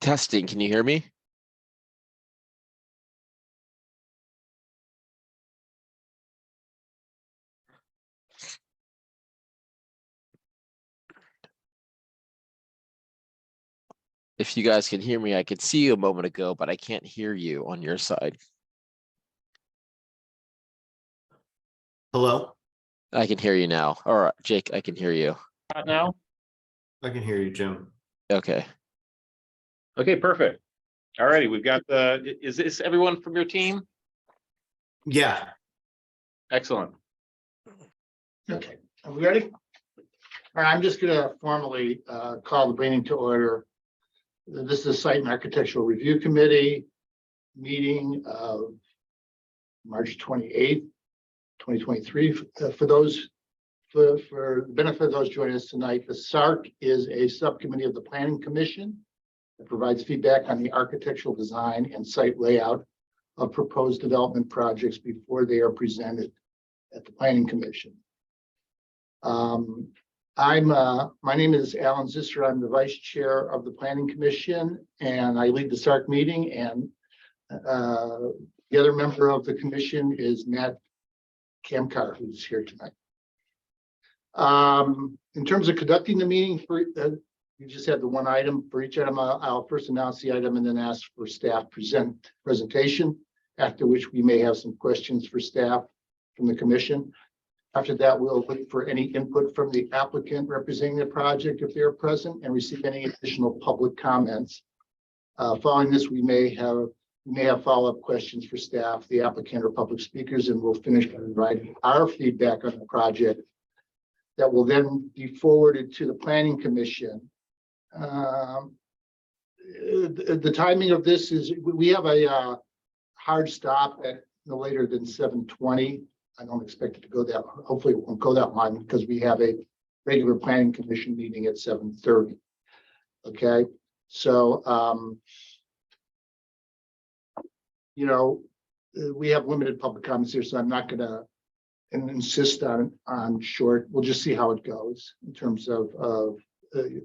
Testing, can you hear me? If you guys can hear me, I could see you a moment ago, but I can't hear you on your side. Hello? I can hear you now. All right, Jake, I can hear you. Not now? I can hear you, Jim. Okay. Okay, perfect. All righty, we've got the, is this everyone from your team? Yeah. Excellent. Okay, are we ready? All right, I'm just gonna formally call the meeting to order. This is the Site and Architectural Review Committee meeting of March 28th, 2023. For the benefit of those joining us tonight, the SARC is a subcommittee of the Planning Commission that provides feedback on the architectural design and site layout of proposed development projects before they are presented at the Planning Commission. My name is Alan Zisser. I'm the vice chair of the Planning Commission, and I lead the SARC meeting. And the other member of the commission is Matt Kamkar, who's here tonight. In terms of conducting the meeting, you just had the one item for each item. I'll first announce the item and then ask for staff presentation, after which we may have some questions for staff from the commission. After that, we'll look for any input from the applicant representing the project if they're present, and receive any additional public comments. Following this, we may have follow-up questions for staff, the applicant, or public speakers, and we'll finish by providing our feedback on the project that will then be forwarded to the Planning Commission. The timing of this is we have a hard stop at no later than 7:20. I don't expect it to go that, hopefully it won't go that long because we have a regular Planning Commission meeting at 7:30. Okay, so we have limited public comments here, so I'm not gonna insist on short. We'll just see how it goes in terms of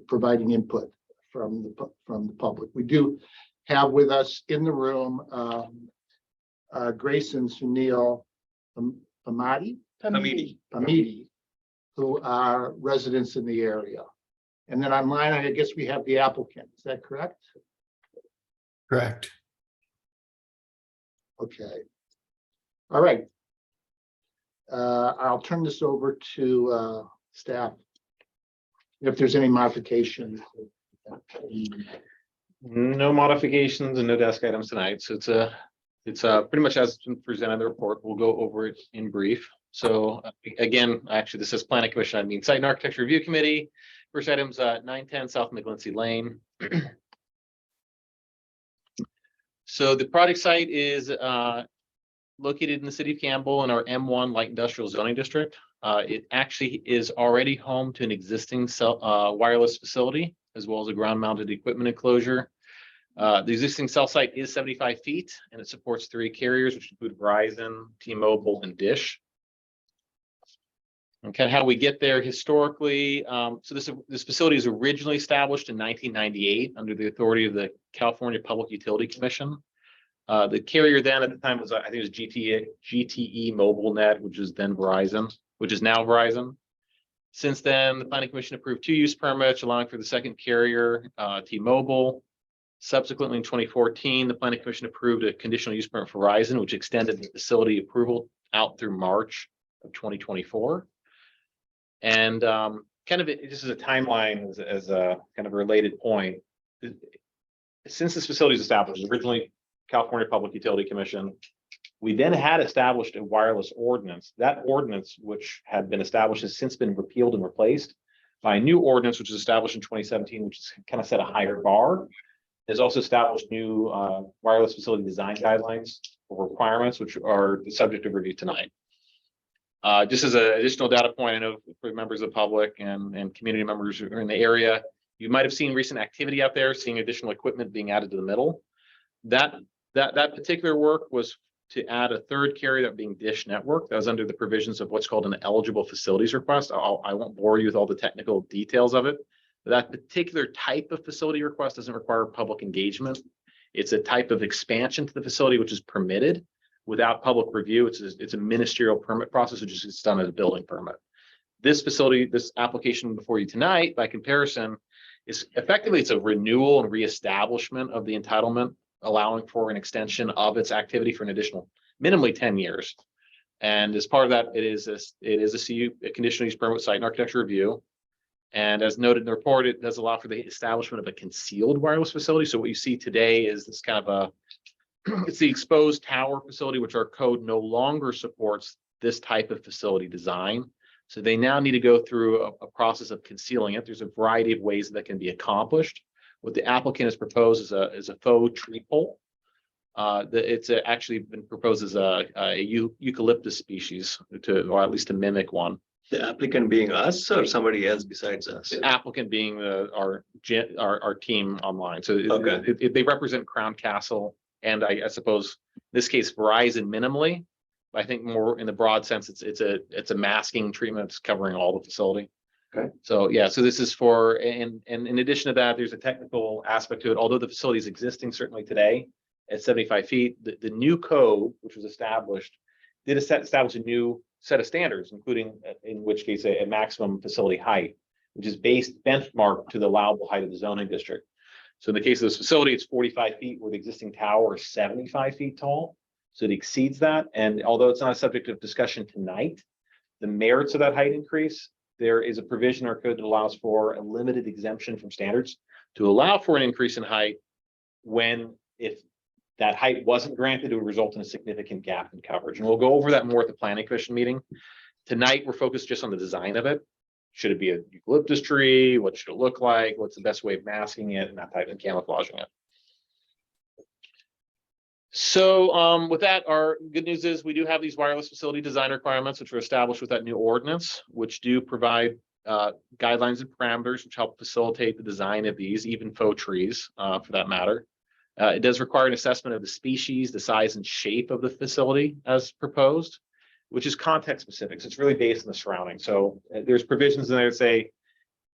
providing input from the public. We do have with us in the room Grace and Sunil Pamidi, who are residents in the area. And then online, I guess we have the applicant. Is that correct? Correct. Okay. All right. I'll turn this over to staff if there's any modifications. No modifications and no desk items tonight. So it's pretty much as presented in the report. We'll go over it in brief. So again, actually, this is Planning Commission. I mean, Site and Architecture Review Committee. First item's 910 South McGlincy Lane. So the project site is located in the city of Campbell in our M1 light industrial zoning district. It actually is already home to an existing wireless facility, as well as a ground mounted equipment enclosure. The existing cell site is 75 feet and it supports 3 carriers, which include Verizon, T-Mobile, and Dish. Okay, how we get there historically. So this facility was originally established in 1998 under the authority of the California Public Utility Commission. The carrier then at the time was, I think it was GTE Mobile Net, which is then Verizon, which is now Verizon. Since then, the Planning Commission approved 2 use permits, allowing for the second carrier, T-Mobile. Subsequently, in 2014, the Planning Commission approved a conditional use permit for Verizon, which extended the facility approval out through March of 2024. And kind of just as a timeline, as a kind of a related point, since this facility was established, originally California Public Utility Commission, we then had established a wireless ordinance. That ordinance, which had been established, has since been repealed and replaced by a new ordinance, which was established in 2017, which has kind of set a higher bar. Has also established new wireless facility design guidelines or requirements, which are the subject of review tonight. Just as an additional data point, I know for members of the public and community members who are in the area, you might have seen recent activity out there, seeing additional equipment being added to the middle. That particular work was to add a 3rd carrier, that being Dish Network. That was under the provisions of what's called an eligible facilities request. I won't bore you with all the technical details of it, But that particular type of facility request doesn't require public engagement. It's a type of expansion to the facility which is permitted without public review. It's a ministerial permit process, which is done as a building permit. This facility, this application before you tonight, by comparison, is effectively it's a renewal and reestablishment of the entitlement, allowing for an extension of its activity for an additional minimally 10 years. And as part of that, it is a conditional use permit with site and architecture review. And as noted in the report, it does allow for the establishment of a concealed wireless facility. So what you see today is this kind of it's the exposed tower facility, which our code no longer supports this type of facility design. So they now need to go through a process of concealing it. There's a variety of ways that can be accomplished. What the applicant has proposed is a faux tree pole. It's actually been proposed as a eucalyptus species, or at least to mimic one. The applicant being us or somebody else besides us? The applicant being our team online. So Okay. they represent Crown Castle and I suppose in this case Verizon minimally. I think more in the broad sense, it's a masking treatment that's covering all the facility. Okay. So yeah, so this is for, and in addition to that, there's a technical aspect to it. Although the facility is existing certainly today at 75 feet, the new code, which was established, did establish a new set of standards, including in which case a maximum facility height, which is benchmarked to the allowable height of the zoning district. So in the case of this facility, it's 45 feet where the existing tower is 75 feet tall. So it exceeds that. And although it's not a subject of discussion tonight, the merits of that height increase, there is a provision in our code that allows for a limited exemption from standards to allow for an increase in height when, if that height wasn't granted, it would result in a significant gap in coverage. And we'll go over that more at the planning commission meeting. Tonight, we're focused just on the design of it. Should it be a eucalyptus tree? What should it look like? What's the best way of masking it and that type of camouflaging it? So with that, our good news is we do have these wireless facility design requirements, which were established with that new ordinance, which do provide guidelines and parameters which help facilitate the design of these, even faux trees for that matter. It does require an assessment of the species, the size and shape of the facility as proposed, which is context specific. So it's really based on the surrounding. So there's provisions in there that say,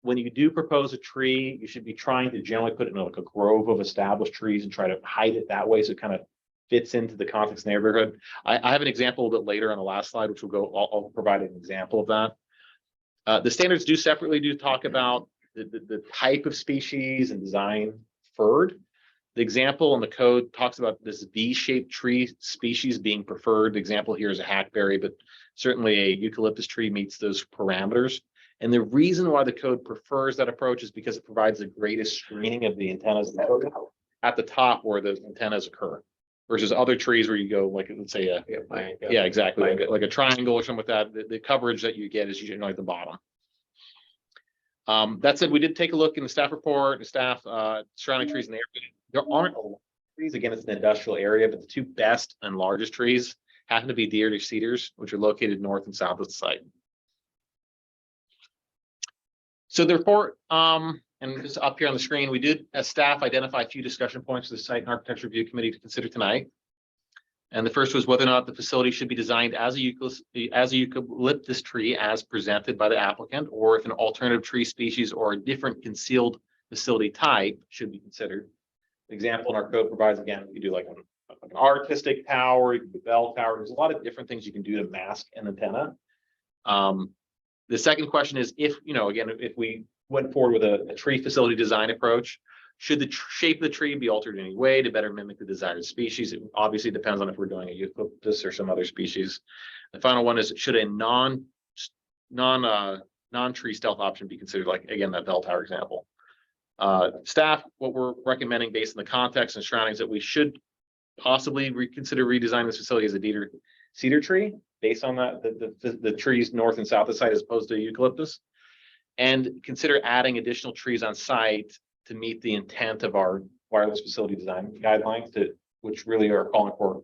when you do propose a tree, you should be trying to generally put it in like a grove of established trees and try to hide it that way. So it kind of fits into the context neighborhood. I have an example a little bit later on the last slide, which will go, I'll provide an example of that. The standards do separately talk about the type of species and design preferred. The example in the code talks about this V-shaped tree species being preferred. The example here is a hackberry, but certainly a eucalyptus tree meets those parameters. And the reason why the code prefers that approach is because it provides the greatest screening of the antennas at the top where the antennas occur, versus other trees where you go like, let's say, yeah, exactly, like a triangle or something like that. The coverage that you get is usually at the bottom. That said, we did take a look in the staff report, the staff surrounding trees in the area. There aren't a lot of trees. Again, it's an industrial area, but the two best and largest trees happen to be deer to cedars, which are located north and south of the site. So the report, and it's up here on the screen, we did, as staff, identify a few discussion points for the Site and Architecture Review Committee to consider tonight. And the first was whether or not the facility should be designed as a eucalyptus tree as presented by the applicant, or if an alternative tree species or a different concealed facility type should be considered. The example in our code provides, again, you do like an artistic tower, you can do bell tower. There's a lot of different things you can do to mask an antenna. The second question is, if, again, if we went forward with a tree facility design approach, should the shape of the tree be altered in any way to better mimic the desired species? It obviously depends on if we're doing a eucalyptus or some other species. The final one is, should a non-tree stealth option be considered, like, again, that bell tower example? Staff, what we're recommending based on the context and surroundings, that we should possibly reconsider redesigning this facility as a cedar tree based on that, the trees north and south of the site as opposed to eucalyptus, and consider adding additional trees on site to meet the intent of our wireless facility design guidelines, which really are calling for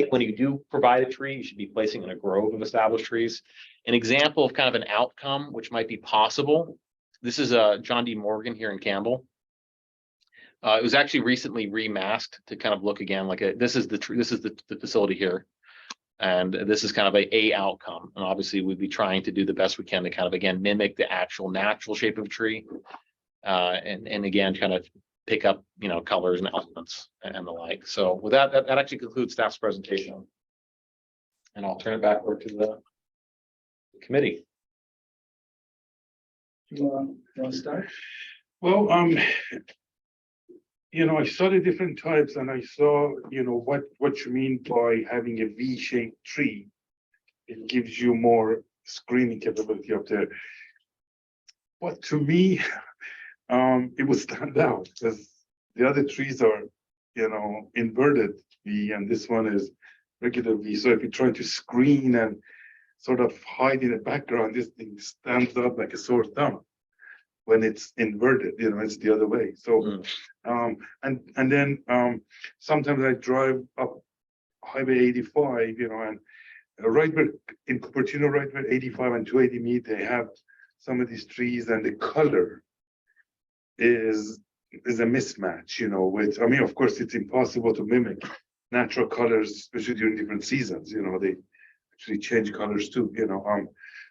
when you do provide a tree, you should be placing in a grove of established trees. An example of kind of an outcome which might be possible. This is John D. Morgan here in Campbell. It was actually recently remasked to kind of look again like this is the facility here, and this is kind of a outcome. And obviously, we'd be trying to do the best we can to kind of again mimic the actual natural shape of a tree. And again, kind of pick up, colors and elements and the like. So with that actually concludes staff's presentation. And I'll turn it back over to the committee. You want to start? Well, I saw the different types and I saw, what you mean by having a V-shaped tree. It gives you more screening capability up there. But to me, it would stand out because the other trees are, inverted V and this one is regular V. So if you're trying to screen and sort of hide in the background, this thing stands up like a sore thumb. When it's inverted, it's the other way. So, and then sometimes I drive up Highway 85, and right where in Cupertino, right where 85 and 280 meet, they have some of these trees, and the color is a mismatch, with. I mean, of course, it's impossible to mimic natural colors, especially during different seasons. They actually change colors too.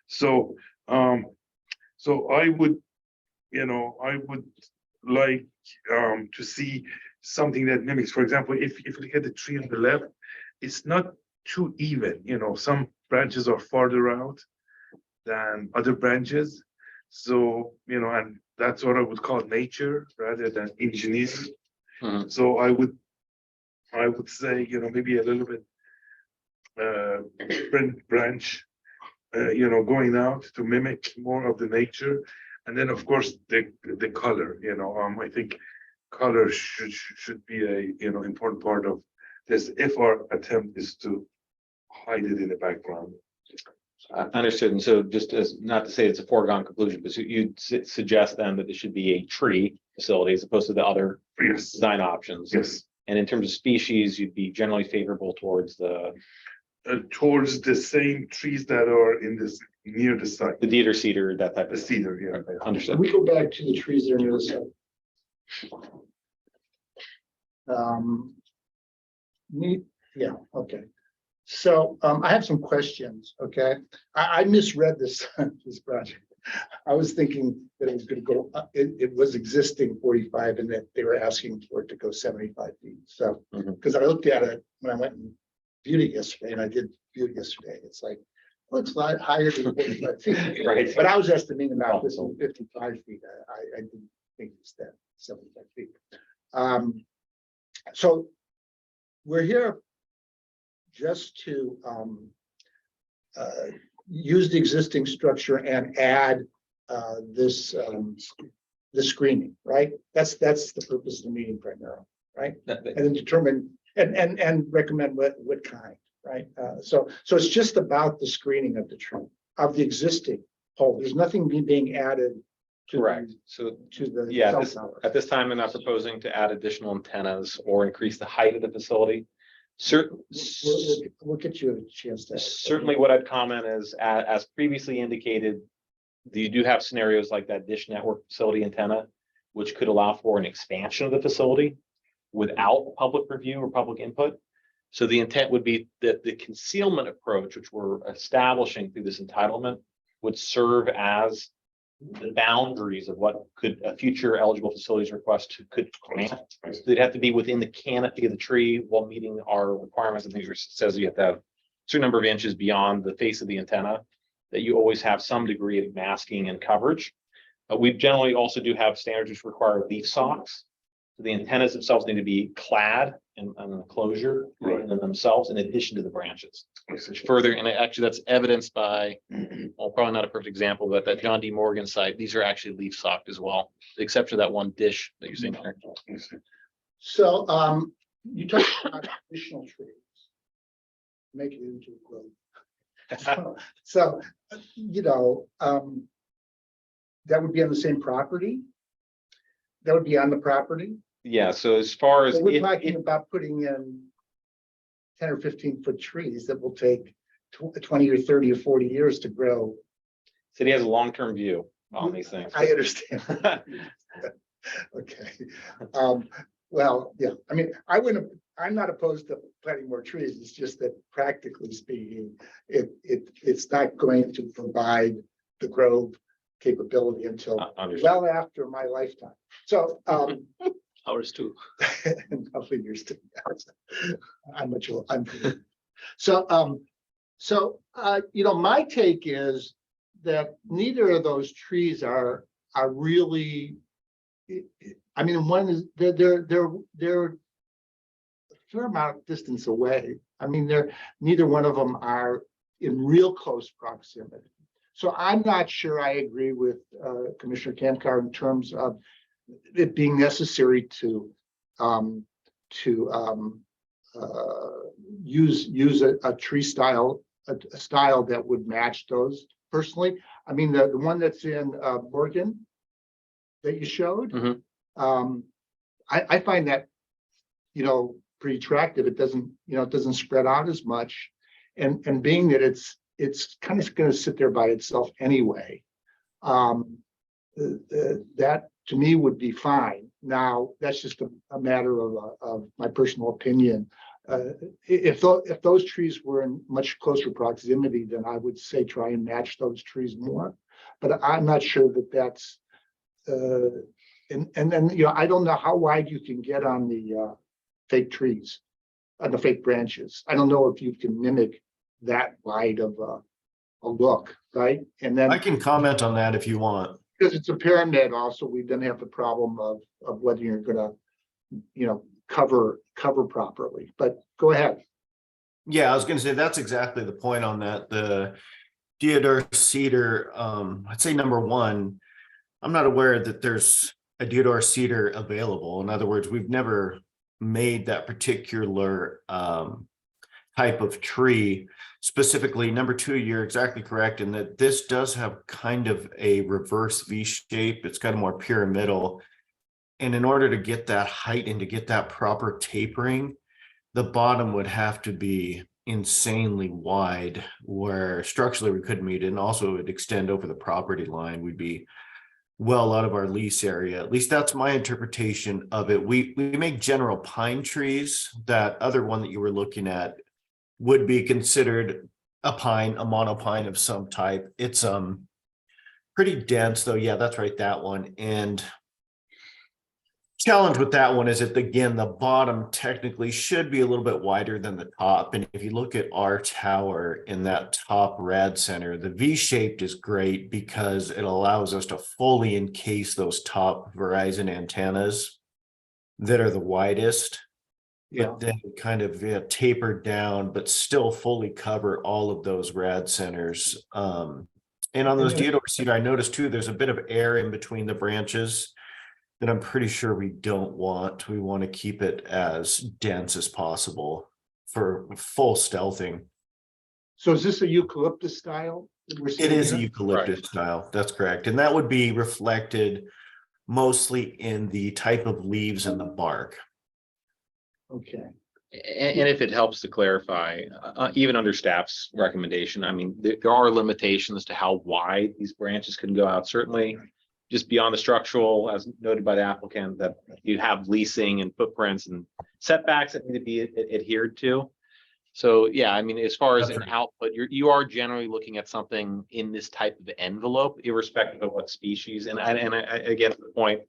So I would. I would like to see something that mimics, for example, if you look at the tree on the left, it's not too even, some branches are farther out than other branches. So, and that's what I would call nature rather than engineering. Mhm. So I would say, maybe a little bit different branch, going out to mimic more of the nature. And then, of course, the color, I think color should be a, important part of this if our attempt is to hide it in the background. Understood. And so just as not to say it's a foregone conclusion, but you'd suggest then that it should be a tree facility as opposed to the other Yes, design options. yes, And in terms of species, you'd be generally favorable towards the towards the same trees that are in this near the site, deer, cedar, that type the of thing. cedar, yeah. Okay, understood. We go back to the trees that are near the site. Okay. So I have some questions, okay? I misread this, this project. I was thinking that it was gonna go, it was existing 45 and that they were asking for it to go 75 feet. So, Mhm. because I looked at it when I went and viewed it yesterday, and I did view it yesterday, it's like, looks a lot higher than 45 feet. Right. But I was estimating about this on 55 feet. I didn't think it's that 75 feet. So we're here just to use the existing structure and add this the screening, right? That's the purpose of the meeting primarily, right? And then determine and recommend what kind, right? So it's just about the screening of the tree of the existing pole. There's nothing being added to Correct. So the yeah, cell this- tower. at this time, I'm not proposing to add additional antennas or increase the height of the facility. We'll get you a chance to. Certainly what I'd comment is, as previously indicated, you do have scenarios like that dish network facility antenna, which could allow for an expansion of the facility without public review or public input. So the intent would be that the concealment approach, which we're establishing through this entitlement, would serve as the boundaries of what could a future eligible facilities request could grant. So they'd have to be within the canopy of the tree while meeting our requirements. I think it says you have to have a certain number of inches beyond the face of the antenna, that you always have some degree of masking and coverage. We generally also do have standards which require leaf socks. So the antennas themselves need to be clad in an enclosure in themselves, in addition to the branches. Which further, and actually that's evidenced by, well, probably not a perfect example, but that John D. Morgan site, these are actually leaf socked as well, except for that one dish that you're seeing there. So you talked about additional trees. Make it into a grove. So, that would be on the same property? That would be on the property? Yeah, so as far as So we're if- talking about putting in 10 or 15-foot trees that will take 20 or 30 or 40 years to grow. City has a long-term view on these things. I understand. Okay. Well, yeah, I mean, I'm not opposed to planting more trees. It's just that practically speaking, it's not going to provide the grove capability until Understood. well after my lifetime. So, Ours too. nothing years to, I'm much, I'm. So, my take is that neither of those trees are really. I mean, one is, they're a fair amount of distance away. I mean, neither one of them are in real close proximity. So I'm not sure I agree with Commissioner Kamkar in terms of it being necessary to use a tree style, a style that would match those. Personally, I mean, the one that's in Morgan that you showed, Mhm. I find that, pretty attractive. It doesn't spread out as much, and being that it's kind of going to sit there by itself anyway. That to me would be fine. Now, that's just a matter of my personal opinion. If those trees were in much closer proximity, then I would say try and match those trees more. But I'm not sure that that's, and then, I don't know how wide you can get on the fake trees, on the fake branches. I don't know if you can mimic that wide of a look, right? And then I can comment on that if you want. because it's a pyramid also, we then have the problem of whether you're gonna, cover properly, but go ahead. Yeah, I was gonna say that's exactly the point on that. The deodar cedar, I'd say number one, I'm not aware that there's a deodar cedar available. In other words, we've never made that particular type of tree. Specifically, number two, you're exactly correct in that this does have kind of a reverse V shape. It's got a more pyramidal. And in order to get that height and to get that proper tapering, the bottom would have to be insanely wide, where structurally we couldn't meet it. And also it would extend over the property line. We'd be well out of our lease area. At least that's my interpretation of it. We make general pine trees. That other one that you were looking at would be considered a pine, a monopine of some type. It's pretty dense though. Yeah, that's right, that one. And challenge with that one is that, again, the bottom technically should be a little bit wider than the top. And if you look at our tower in that top rad center, the V-shaped is great because it allows us to fully encase those top Verizon antennas that are the widest. Yeah. But then kind of taper down, but still fully cover all of those rad centers. And on those deodar cedar, I noticed too, there's a bit of air in between the branches that I'm pretty sure we don't want. We want to keep it as dense as possible for full stealthing. So is this a eucalyptus style? It is a eucalyptus style. That's correct. And that would be reflected mostly in the type of leaves and the bark. Okay. And if it helps to clarify, even under staff's recommendation, I mean, there are limitations to how wide these branches can go out, certainly. Just beyond the structural, as noted by the applicant, that you have leasing and footprints and setbacks that need to be adhered to. So, yeah, I mean, as far as That's an right. output, you are generally looking at something in this type of envelope, irrespective of what species. And I again, to the point,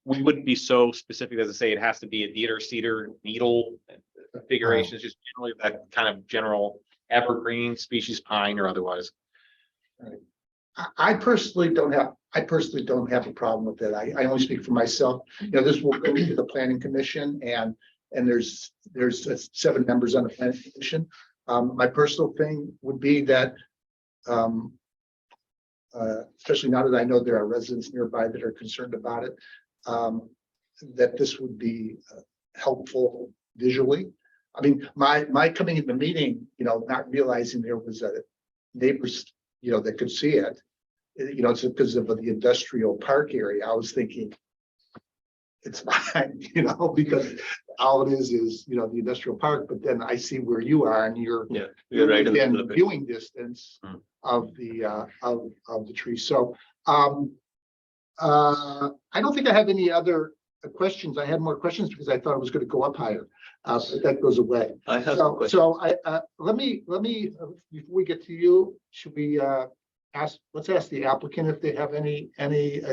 we wouldn't be so specific as to say it has to be a deodar cedar needle configuration. It's just generally that kind of general evergreen species, pine or otherwise. I personally don't have a problem with it. I only speak for myself. This will go to the planning commission and there's 7 members on the planning commission. My personal thing would be that, especially now that I know there are residents nearby that are concerned about it, that this would be helpful visually. I mean, my coming in the meeting, not realizing there was a neighbors, that could see it. It's because of the industrial park area. I was thinking it's fine, because all it is, the industrial park, but then I see where you are and you're Right in the middle within of it. viewing distance of the tree. So, I don't think I have any other questions. I had more questions because I thought it was going to go up higher. But that goes away. I have some questions. So let me, before we get to you, should we, let's ask the applicant if they have any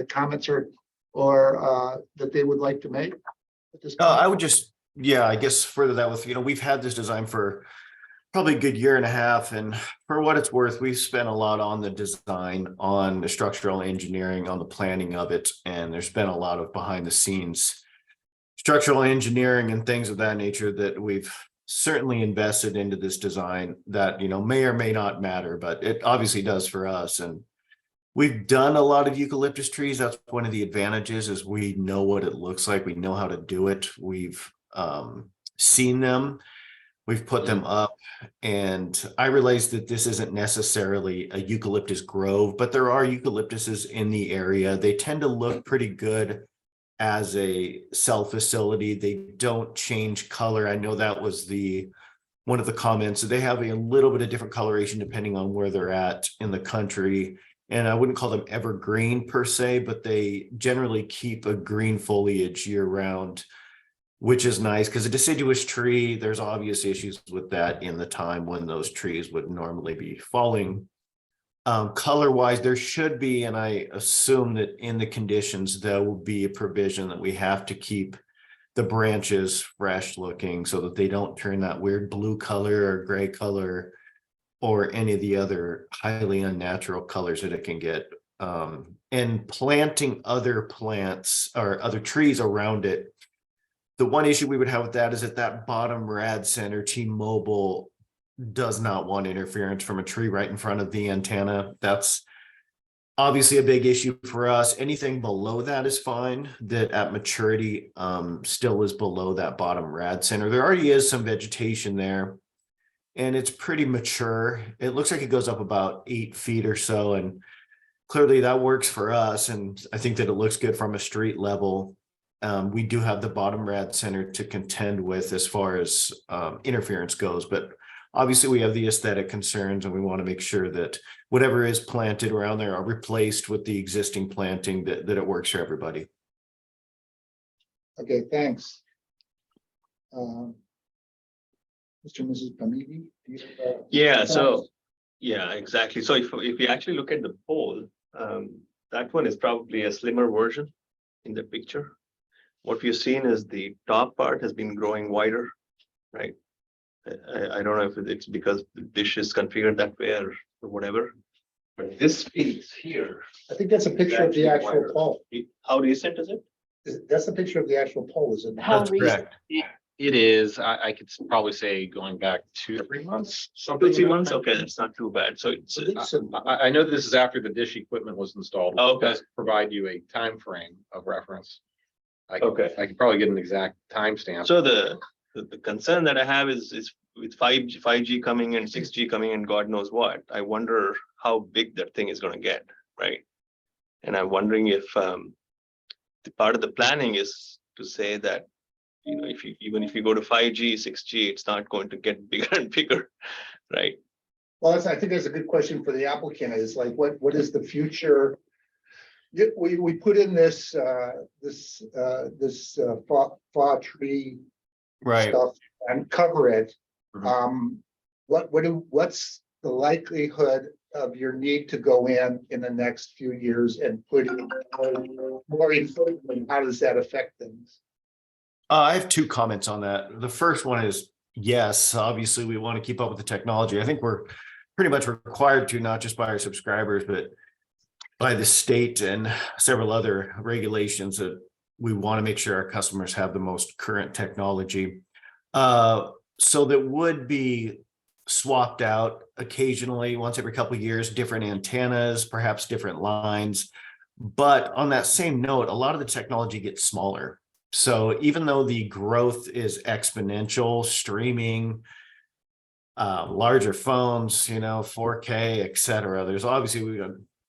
comments or that they would like to make at this point. I would just, yeah, I guess further that with, we've had this design for probably a good year and a half, and for what it's worth, we've spent a lot on the design, on the structural engineering, on the planning of it, and there's been a lot of behind the scenes structural engineering and things of that nature that we've certainly invested into this design that, may or may not matter, but it obviously does for us. And we've done a lot of eucalyptus trees. That's one of the advantages, is we know what it looks like. We know how to do it. We've seen them. We've put them up, and I realize that this isn't necessarily a eucalyptus grove, but there are eucalyptuses in the area. They tend to look pretty good as a cell facility. They don't change color. I know that was one of the comments. So they have a little bit of different coloration depending on where they're at in the country. And I wouldn't call them evergreen per se, but they generally keep a green foliage year round, which is nice, because a deciduous tree, there's obvious issues with that in the time when those trees would normally be falling. Color wise, there should be, and I assume that in the conditions, there will be a provision that we have to keep the branches fresh looking so that they don't turn that weird blue color or gray color or any of the other highly unnatural colors that it can get. And planting other plants or other trees around it. The one issue we would have with that is at that bottom rad center, T-Mobile does not want interference from a tree right in front of the antenna. That's obviously a big issue for us. Anything below that is fine, that at maturity still is below that bottom rad center. There already is some vegetation there, and it's pretty mature. It looks like it goes up about 8 feet or so, and clearly that works for us. And I think that it looks good from a street level. We do have the bottom rad center to contend with as far as interference goes, but obviously we have the aesthetic concerns, and we want to make sure that whatever is planted around there are replaced with the existing planting, that it works for everybody. Okay, thanks. Mr. and Mrs. Pamidi, do you have, Yeah, so, thoughts? yeah, exactly. So if you actually look at the pole, that one is probably a slimmer version in the picture. What we've seen is the top part has been growing wider, right? I don't know if it's because the dish is configured that way or whatever. But this piece here, I think that's a picture of the actually actual wider. pole. how recent is it? That's a picture of the actual pole, is it? How That's recent- correct. It is, I could probably say going back 2 to 3 months, something. 2-3 like months? that. Okay, that's not too bad. So it's, I know this is after the dish equipment was installed. which Okay. does provide you a time frame of reference. Okay. I could probably get an exact timestamp. so the concern that I have is with 5G coming and 6G coming and God knows what, I wonder how big that thing is gonna get, right? And I'm wondering if the part of the planning is to say that, even if you go to 5G, 6G, it's not going to get bigger and bigger, right? Well, I think that's a good question for the applicant, is like, what is the future? We put in this fall tree Right. stuff and cover it. Mhm. What's the likelihood of your need to go in the next few years and put in more equipment? How does that affect things? I have 2 comments on that. The first one is, yes, obviously we want to keep up with the technology. I think we're pretty much required to, not just by our subscribers, but by the state and several other regulations, that we want to make sure our customers have the most current technology. So that would be swapped out occasionally, once every couple of years, different antennas, perhaps different lines. But on that same note, a lot of the technology gets smaller. So even though the growth is exponential, streaming, larger phones, 4K, et cetera, there's obviously, we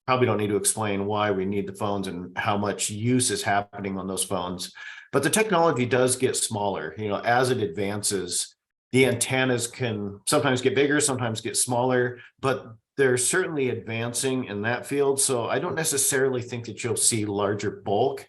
probably don't need to explain why we need the phones and how much use is happening on those phones. But the technology does get smaller, as it advances. The antennas can sometimes get bigger, sometimes get smaller, but they're certainly advancing in that field. So I don't necessarily think that you'll see larger bulk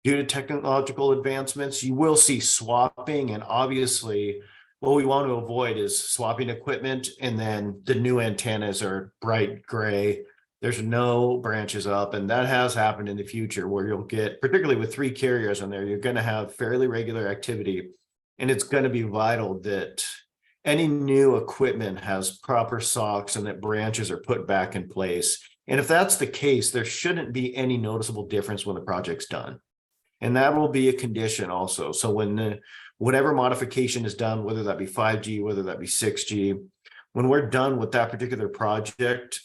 due to technological advancements. You will see swapping, and obviously what we want to avoid is swapping equipment and then the new antennas are bright gray. There's no branches up, and that has happened in the future where you'll get, particularly with 3 carriers on there, you're going to have fairly regular activity. And it's going to be vital that any new equipment has proper socks and that branches are put back in place. And if that's the case, there shouldn't be any noticeable difference when the project's done. And that will be a condition also. So when whatever modification is done, whether that be 5G, whether that be 6G, when we're done with that particular project,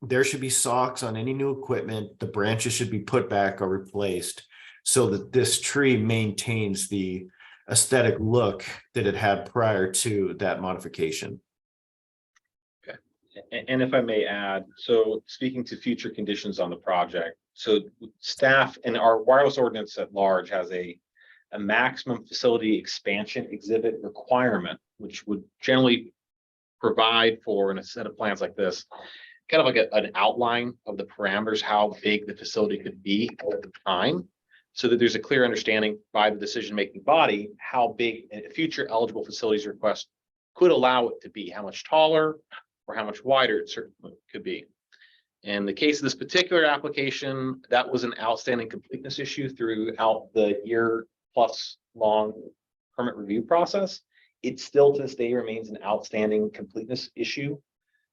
there should be socks on any new equipment. The branches should be put back or replaced so that this tree maintains the aesthetic look that it had prior to that modification. And if I may add, so speaking to future conditions on the project, so staff and our wireless ordinance at large has a maximum facility expansion exhibit requirement, which would generally provide for in a set of plans like this, kind of like an outline of the parameters, how big the facility could be at the time, so that there's a clear understanding by the decision-making body how big a future eligible facilities request could allow it to be, how much taller or how much wider it certainly could be. In the case of this particular application, that was an outstanding completeness issue throughout the year-plus long permit review process. It still to this day remains an outstanding completeness issue.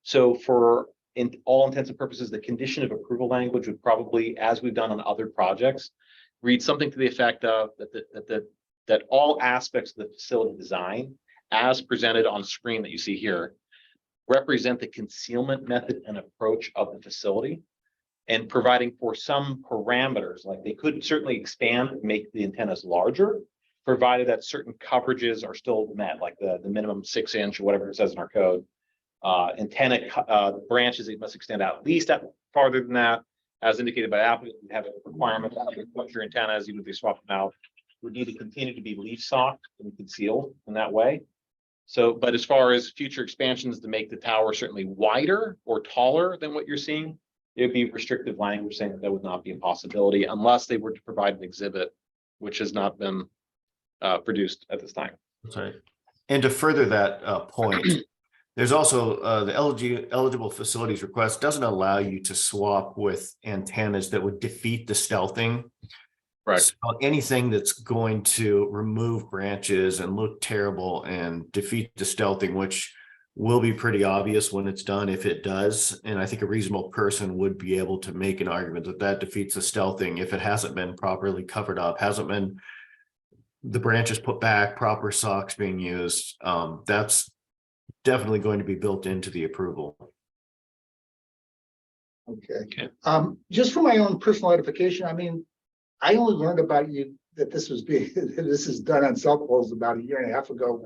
So for in all intents and purposes, the condition of approval language would probably, as we've done on other projects, read something to the effect of that all aspects of the facility design, as presented on screen that you see here, represent the concealment method and approach of the facility, and providing for some parameters, like they could certainly expand and make the antennas larger, provided that certain coverages are still met, like the minimum 6-inch or whatever it says in our code. Antenna branches, it must extend out at least farther than that, as indicated by applicant. We have a requirement that your antennas, even if they swap them out, would need to continue to be leaf socked and concealed in that way. So, but as far as future expansions to make the tower certainly wider or taller than what you're seeing, it would be restrictive language saying that would not be a possibility unless they were to provide an exhibit, which has not been produced at this time. Sorry. And to further that point, there's also the eligible facilities request doesn't allow you to swap with antennas that would defeat the stealthing. Right. So anything that's going to remove branches and look terrible and defeat the stealthing, which will be pretty obvious when it's done, if it does. And I think a reasonable person would be able to make an argument that that defeats the stealthing if it hasn't been properly covered up, hasn't been the branches put back, proper socks being used. That's definitely going to be built into the approval. Okay. Just for my own personal edification, I mean, I only learned about you that this was being this is done on cell poles about 1.5 years ago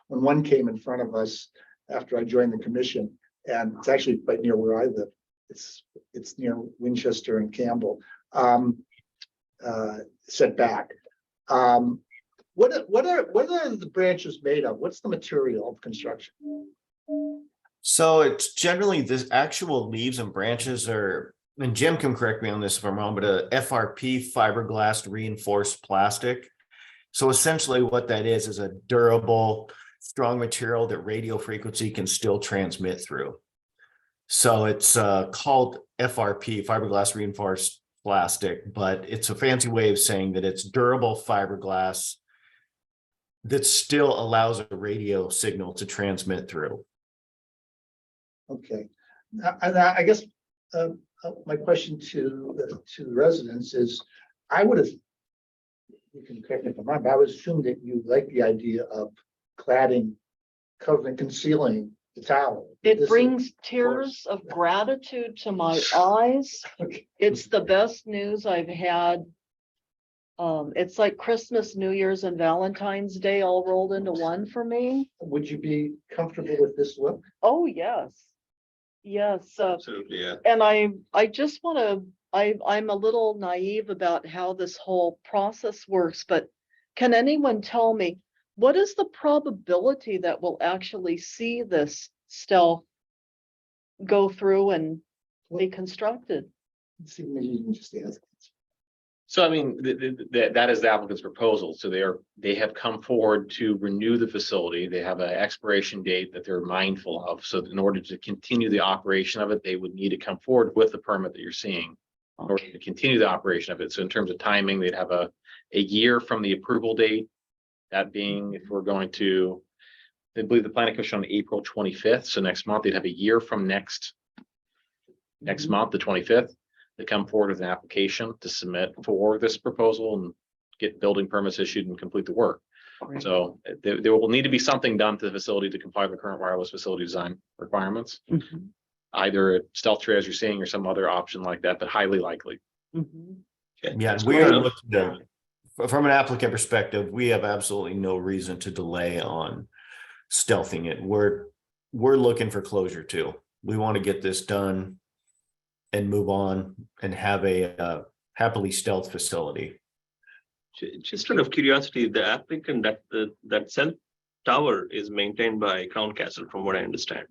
when one came in front of us after I joined the commission, and it's actually quite near where I live. It's near Winchester and Campbell. Set back. What are the branches made of? What's the material of construction? So it's generally this actual leaves and branches are, and Jim can correct me on this if I'm wrong, but a FRP fiberglass reinforced plastic. So essentially what that is a durable, strong material that radio frequency can still transmit through. So it's called FRP, fiberglass reinforced plastic, but it's a fancy way of saying that it's durable fiberglass that still allows a radio signal to transmit through. Okay, and I guess my question to the residents is, I would have, you can correct me if I'm wrong, but I would assume that you like the idea of cladding, covering, concealing the tower. It brings tears of gratitude to my eyes. Okay. It's the best news I've had. It's like Christmas, New Year's, and Valentine's Day all rolled into one for me. Would you be comfortable with this look? Oh, yes. Yes. Absolutely, yeah. And I just want to, I'm a little naive about how this whole process works, but can anyone tell me, what is the probability that we'll actually see this stealth go through and be constructed? Let's see, maybe you can just ask. So I mean, that is the applicant's proposal. So they have come forward to renew the facility. They have an expiration date that they're mindful of. So in order to continue the operation of it, they would need to come forward with the permit that you're seeing in order to continue the operation of it. So in terms of timing, they'd have a year from the approval date. That being, if we're going to, I believe the planning commission on April 25th. So next month, they'd have a year from next month, the 25th. They come forward with an application to submit for this proposal and get building permits issued and complete the work. So there will need to be something done to the facility to comply with the current wireless facility design requirements. Mhm. Either stealth tree, as you're seeing, or some other option like that, but highly likely. Mhm. Okay, Yeah, that's we good are enough. looking to, from an applicant perspective, we have absolutely no reason to delay on stealthing it. We're looking for closure too. We want to get this done and move on and have a happily stealth facility. Just out of curiosity, the applicant that cell tower is maintained by Crown Castle, from what I understand.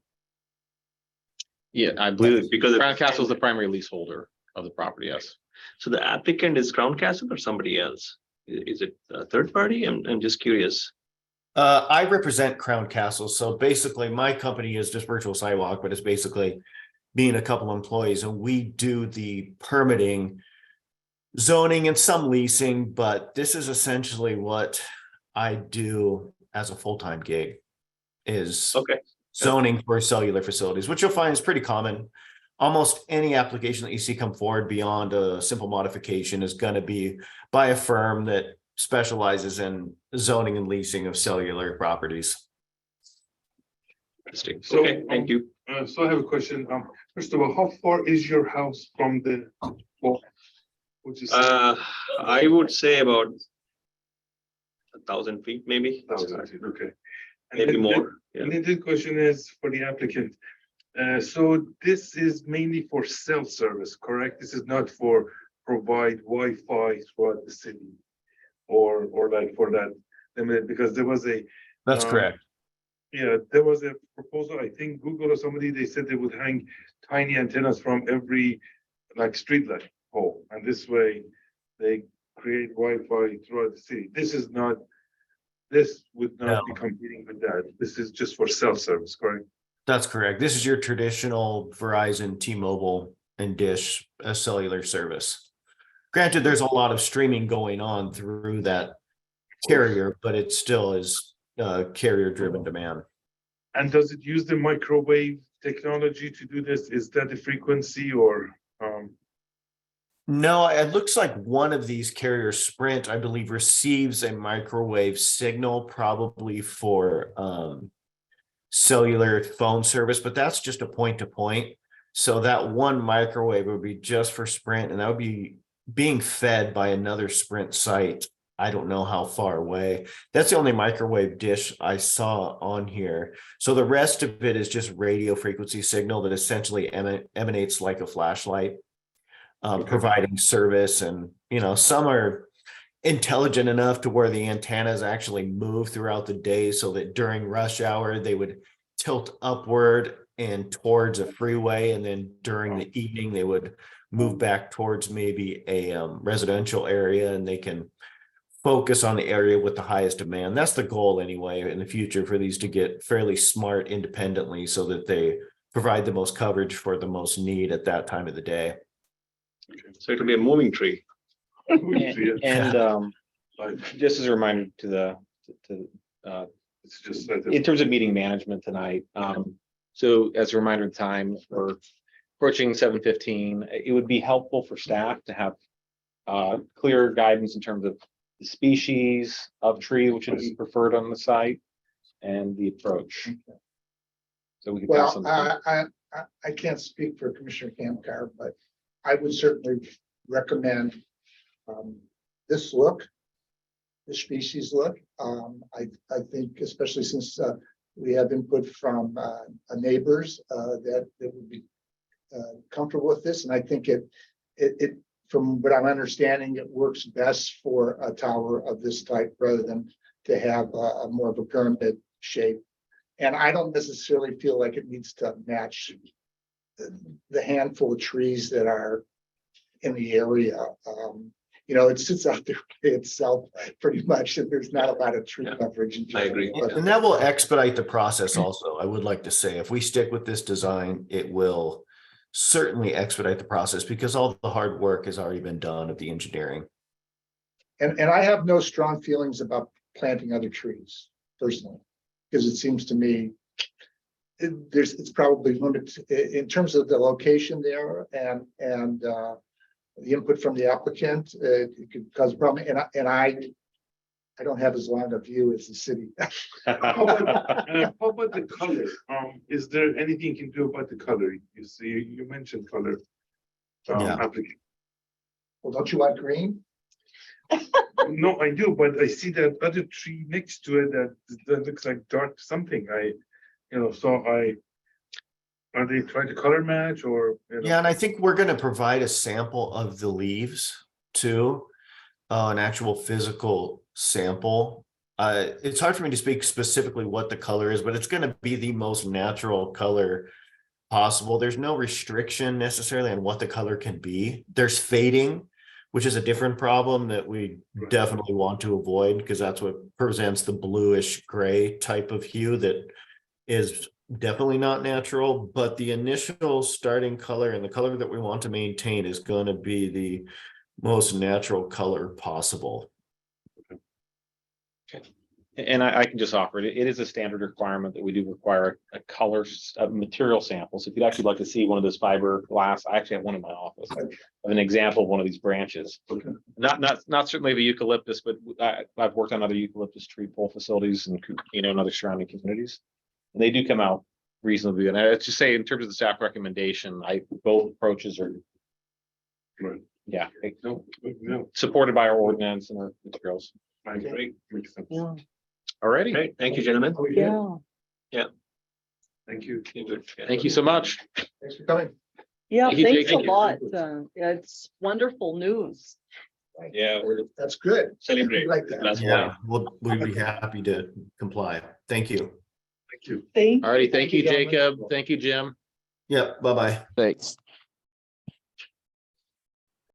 Yeah, I believe Because Crown Castle is the primary leaseholder of the property, yes. so the applicant is Crown Castle or somebody else? Is it a third party? I'm just curious. I represent Crown Castle, so basically my company is just Virtual Sidewalk, but it's basically being a couple employees, and we do the permitting, zoning, and some leasing, but this is essentially what I do as a full-time gig, is Okay, zoning for cellular facilities, which you'll find is pretty common. Almost any application that you see come forward beyond a simple modification is going to be by a firm that specializes in zoning and leasing of cellular properties. interesting. So, Okay, thank you. So I have a question. First of all, how far is your house from the wall? Would you say? I would say about 1,000 feet, maybe. 1,000 feet, okay. And Maybe then- more. Yeah. And then the question is for the applicant. So this is mainly for cell service, correct? This is not for provide Wi-Fi throughout the city or like for that limited, because there was a, That's Um, correct. yeah, there was a proposal, I think Google or somebody, they said they would hang tiny antennas from every like street light pole. And this way they create Wi-Fi throughout the city. This would not be No. competing with that. This is just for cell service, correct? That's correct. This is your traditional Verizon, T-Mobile, and Dish cellular service. Granted, there's a lot of streaming going on through that carrier, but it still is carrier-driven demand. And does it use the microwave technology to do this? Is that the frequency or? No, it looks like one of these carriers, Sprint, I believe, receives a microwave signal probably for cellular phone service, but that's just a point to point. So that one microwave would be just for Sprint, and that would be being fed by another Sprint site. I don't know how far away. That's the only microwave dish I saw on here. So the rest of it is just radio frequency signal that essentially emanates like a flashlight, providing service. And, you know, some are intelligent enough to where the antennas actually move throughout the day so that during rush hour, they would tilt upward and towards a freeway. And then during the evening, they would move back towards maybe a residential area, and they can focus on the area with the highest demand. That's the goal anyway in the future, for these to get fairly smart independently so that they provide the most coverage for the most need at that time of the day. So it'll be a moving tree. And just as a reminder It's just that. in terms of meeting management tonight, so as a reminder of time, we're approaching 7:15. It would be helpful for staff to have clear guidance in terms of the species of tree which would be preferred on the site and the approach. So we can pass Well, on. I can't speak for Commissioner Kamkar, but I would certainly recommend this look, the species look. I think especially since we have input from neighbors that would be comfortable with this, and I think it from what I'm understanding, it works best for a tower of this type rather than to have a more of a pyramid shape. And I don't necessarily feel like it needs to match the handful of trees that are in the area. you know, it sits out there by itself pretty much, and there's not a lot of tree Yeah. coverage. in I agree. general, but- And that will expedite the process also, I would like to say, if we stick with this design, it will certainly expedite the process because all the hard work has already been done of the engineering. And I have no strong feelings about planting other trees personally, because it seems to me it's probably limited in terms of the location there and the input from the applicant, it could cause a problem. And I don't have as long a view as the city. How about the color? Is there anything you can do about the color? You see, you mentioned color. Yeah. Application. Well, don't you want green? No, I do, but I see that other tree next to it that looks like dark something. Are they trying to color match or? Yeah, and I think we're gonna provide a sample of the leaves too. An actual physical sample. It's hard for me to speak specifically what the color is, but it's gonna be the most natural color possible. There's no restriction necessarily on what the color can be. There's fading, which is a different problem that we Right. definitely want to avoid because that's what presents the bluish gray type of hue that is definitely not natural, but the initial starting color and the color that we want to maintain is going to be the most natural color possible. And I can just offer it. It is a standard requirement that we do require a color, a material sample. So if you'd actually like to see one of those fiberglass, I actually have one in my office of an example of one of these branches. Okay. Not certainly the eucalyptus, but I've worked on other eucalyptus tree pole facilities and, in other surrounding communities. And they do come out reasonably. And I just say in terms of the staff recommendation, both approaches are, Right. yeah, No, supported by our ordinance and our materials. I agree. Makes sense. Yeah, Alrighty, Great, thank you, gentlemen. yeah, Thank you. You're good. thank you so much. Thanks for coming. yeah, Thank you, thanks Jake. a lot. It's wonderful news. Yeah, we'll That's good. celebrate. Like that. Last Yeah, point. we'd be happy to comply. Thank you. Thank you. Thank Alrighty, thank you, gentlemen. Jacob. Thank you, Jim. Yep, bye-bye. Thanks.